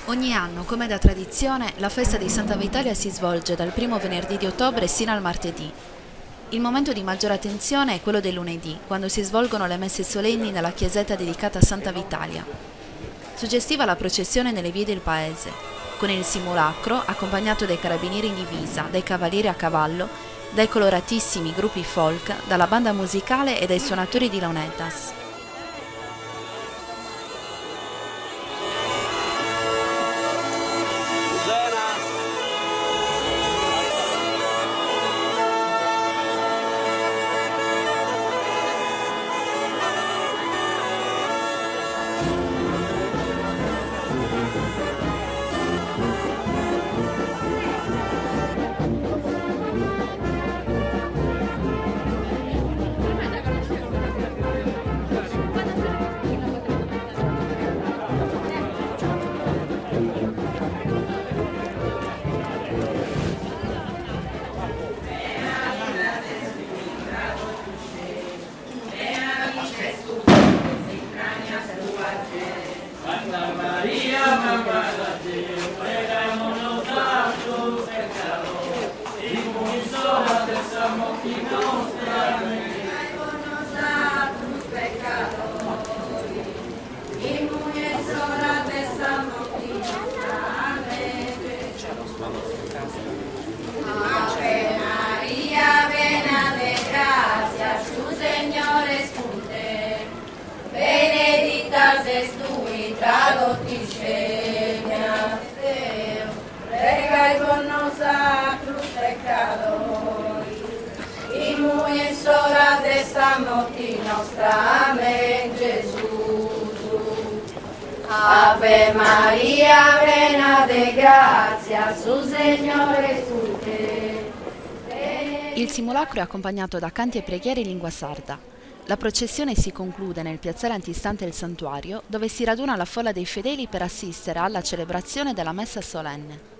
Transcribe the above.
Ogni anno, come da tradizione, la festa di Santa Vitalia si svolge dal primo venerdì di ottobre sino al martedì. Il momento di maggiore attenzione è quello del lunedì, quando si svolgono le messe solenni nella chiesetta dedicata a Santa Vitalia. Suggestiva la processione nelle vie del paese, con il simulacro accompagnato dai carabinieri in divisa, dai cavalieri a cavallo, dai coloratissimi gruppi folk, dalla banda musicale e dai suonatori di launetas. Santa Maria, mamma de Dio, pregamos nosotros pecadores, y muy sola te somos y nostra Ave María, llena de gracia, su Señor es con te. Benedicta es tu tra tutti genias Deo, prega con nosotros pecadores, y muy en sola de esta noche nostra. Amén, Jesús. Ave María, llena de gracia, su Señor es con te. Il simulacro è accompagnato da canti e preghiere in lingua sarda. La processione si conclude nel piazzale antistante il santuario, dove si raduna la folla dei fedeli per assistere alla celebrazione della messa solenne.